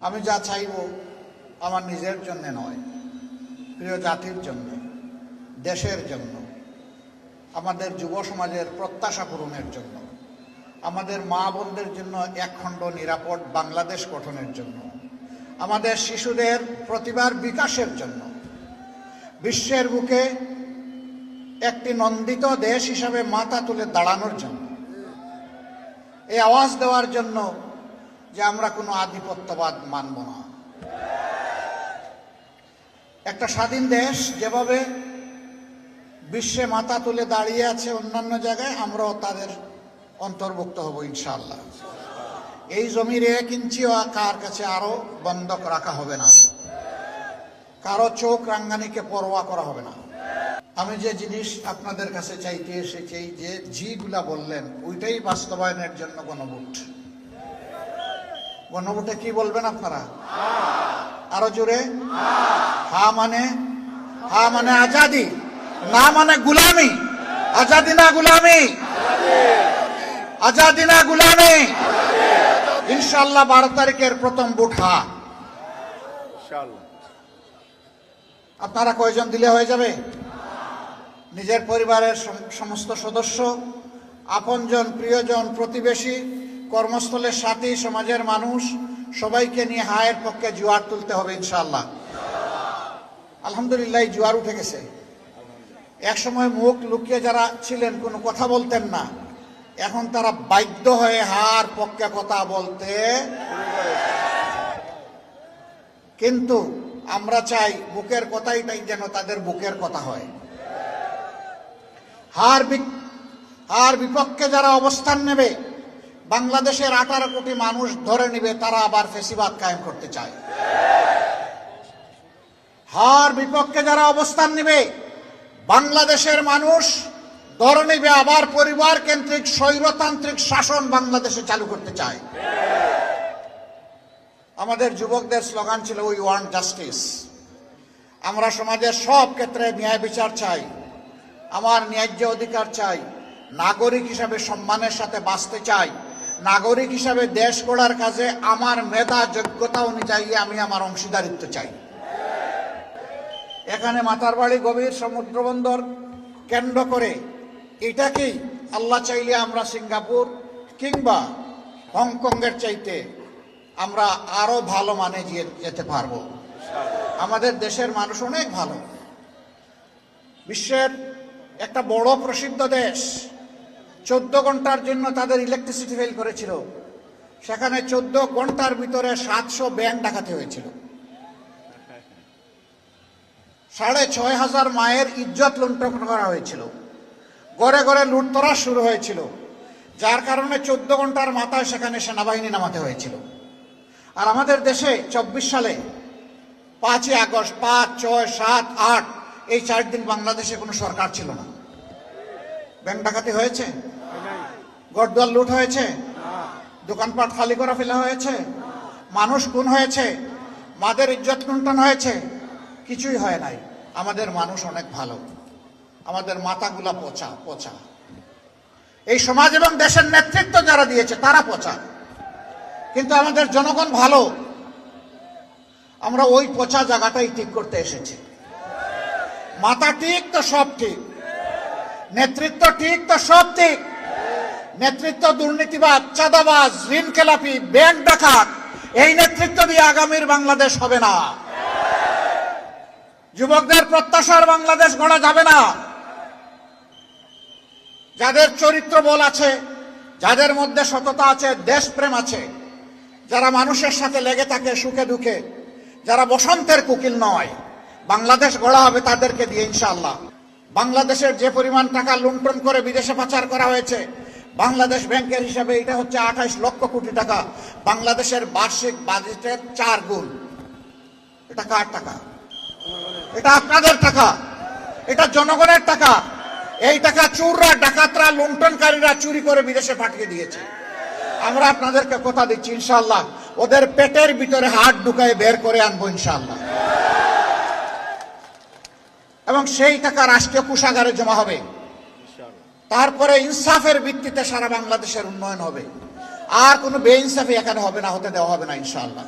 আমি যা চাইব আমার নিজের জন্য নয়, প্রিয় জাতির জন্য, দেশের জন্য, আমাদের যুব সমাজের প্রত্যাশা পূরণের জন্য, আমাদের মা বোনদের জন্য একখণ্ড নিরাপদ বাংলাদেশ গঠনের জন্য, আমাদের শিশুদের প্রতিভার বিকাশের জন্য, বিশ্বের বুকে একটি নন্দিত দেশ হিসাবে মাথা তুলে দাঁড়ানোর জন্য, এই আওয়াজ দেওয়ার জন্য যে আমরা কোনো আধিপত্যবাদ মানব না। একটা স্বাধীন দেশ যেভাবে বিশ্বে মাথা তুলে দাঁড়িয়ে আছে অন্যান্য জায়গায়, আমরাও তাদের অন্তর্ভুক্ত হব ইনশাআল্লাহ। এই জমির 1 ইঞ্চিও কার কাছে আরো বন্ধক রাখা হবে না, কারো চোখ রাঙ্গানিকে পরোয়া করা হবে না। আমি যে জিনিস আপনাদের কাছে চাইতে এসেছি, যে জিগুলা বললেন, ওইটাই বাস্তবায়নের জন্য গণভোট। গণভোটে কি বলবেন আপনারা? আরো জোরে। হা মানে আজাদি, না মানে গুলামি। আজাদি না গুলামি, আজাদি না গুলামি। ইনশাআল্লাহ 12 তারিখের প্রথম ভোট হা। আপনারা কয়জন দিলে হয়ে যাবে? নিজের পরিবারের সমস্ত সদস্য, আপনজন, প্রিয়জন, প্রতিবেশী, কর্মস্থলের সাথী, সমাজের মানুষ, সবাইকে নিয়ে হায়ের পক্ষে জোয়ার তুলতে হবে ইনশাআল্লাহ। আলহামদুলিল্লাহ জোয়ার উঠে গেছে। এক সময় মুখ লুকিয়ে যারা ছিলেন, কোনো কথা বলতেন না, এখন তারা বাধ্য হয়ে হার পক্ষে কথা বলতে। কিন্তু আমরা চাই বুকের কথাইটাই যেন তাদের বুকের কথা হয়। হার বিপক্ষে যারা অবস্থান নেবে, বাংলাদেশের 18 কোটি মানুষ ধরে নিবে তারা আবার ফেসিবাদ কায়েম করতে চায়। হার বিপক্ষে যারা অবস্থান নেবে, বাংলাদেশের মানুষ ধরে নিবে আবার পরিবার কেন্দ্রিক স্বৈরতান্ত্রিক শাসন বাংলাদেশে চালু করতে চায়। আমাদের যুবকদের স্লোগান ছিল উই ওয়ান্ট জাস্টিস। আমরা সমাজের সব ক্ষেত্রে ন্যায় বিচার চাই, আমার ন্যায্য অধিকার চাই, নাগরিক হিসাবে সম্মানের সাথে বাঁচতে চাই, নাগরিক হিসাবে দেশ গড়ার কাজে আমার মেধা যোগ্যতা অনুযায়ী আমি আমার অংশীদারিত্ব চাই। এখানে মাতারবাড়ি গভীর সমুদ্র বন্দর কেন্দ্র করে এটাকেই আল্লাহ চাইলে আমরা সিঙ্গাপুর কিংবা হংকংয়ের চাইতে আমরা আরো ভালো মানে যেতে পারবো। আমাদের দেশের মানুষ অনেক ভালো, বিশ্বের একটা বড় প্রসিদ্ধ দেশ। 14 ঘন্টার জন্য তাদের ইলেকট্রিসিটি ফেল করেছিল, সেখানে 14 ঘন্টার ভিতরে 700 ব্যাংক ডাকাতি হয়েছিল। 6500 মায়ের ইজ্জত লুণ্ঠন করা হয়েছিল, ঘরে ঘরে লুটতরাজ শুরু হয়েছিল, যার কারণে 14 ঘন্টার মাথায় সেখানে সেনাবাহিনী নামাতে হয়েছিল। আর আমাদের দেশে 24 সালে 5ই আগস্ট 5, 6, 7, 8 এই 4 দিন বাংলাদেশে কোনো সরকার ছিল না। ব্যাংক ডাকাতি হয়েছে, ঘরদুয়ার লুট হয়েছে, দোকানপাট খালি করা ফেলা হয়েছে, মানুষ খুন হয়েছে, মাদের ইজ্জত লুণ্ঠন হয়েছে, কিছুই হয় নাই। আমাদের মানুষ অনেক ভালো, আমাদের মাথাগুলা পচা পচা। এই সমাজ এবং দেশের নেতৃত্ব যারা দিয়েছে তারা পচা, কিন্তু আমাদের জনগণ ভালো। আমরা ওই পচা জায়গাটাই ঠিক করতে এসেছি। মাথা ঠিক তো সব ঠিক, নেতৃত্ব ঠিক তো সব ঠিক। নেতৃত্ব দুর্নীতিবাদ, চাঁদাবাজ, ঋণ খেলাপি, ব্যাংক ডাকাত, এই নেতৃত্ব দিয়ে আগামীর বাংলাদেশ হবে না। যুবকদের প্রত্যাশার বাংলাদেশ গড়া যাবে না। যাদের চরিত্র বল আছে, যাদের মধ্যে সততা আছে, দেশপ্রেম আছে, যারা মানুষের সাথে লেগে থাকে সুখে দুঃখে, যারা বসন্তের কোকিল নয়, বাংলাদেশ গড়া হবে তাদেরকে দিয়ে ইনশাআল্লাহ। বাংলাদেশের যে পরিমাণ টাকা লুণ্ঠন করে বিদেশে পাচার করা হয়েছে, বাংলাদেশ ব্যাংকের হিসাবে এটা হচ্ছে 28 লক্ষ কোটি টাকা, বাংলাদেশের বার্ষিক বাজেটের 4 গুণ। এটা কার টাকা? এটা আপনাদের টাকা, এটা জনগণের টাকা। এই টাকা চোররা, ডাকাতরা, লুণ্ঠনকারীরা চুরি করে বিদেশে পাঠিয়ে দিয়েছে। আমরা আপনাদেরকে কথা দিচ্ছি ইনশাআল্লাহ ওদের পেটের ভিতরে হাত ঢুকায় বের করে আনবো ইনশাআল্লাহ, এবং সেই টাকা রাষ্ট্রীয় কোষাগারে জমা হবে। তারপরে ইনসাফের ভিত্তিতে সারা বাংলাদেশের উন্নয়ন হবে। আর কোনো বেইনসাফি এখানে হবে না, হতে দেওয়া হবে না ইনশাআল্লাহ।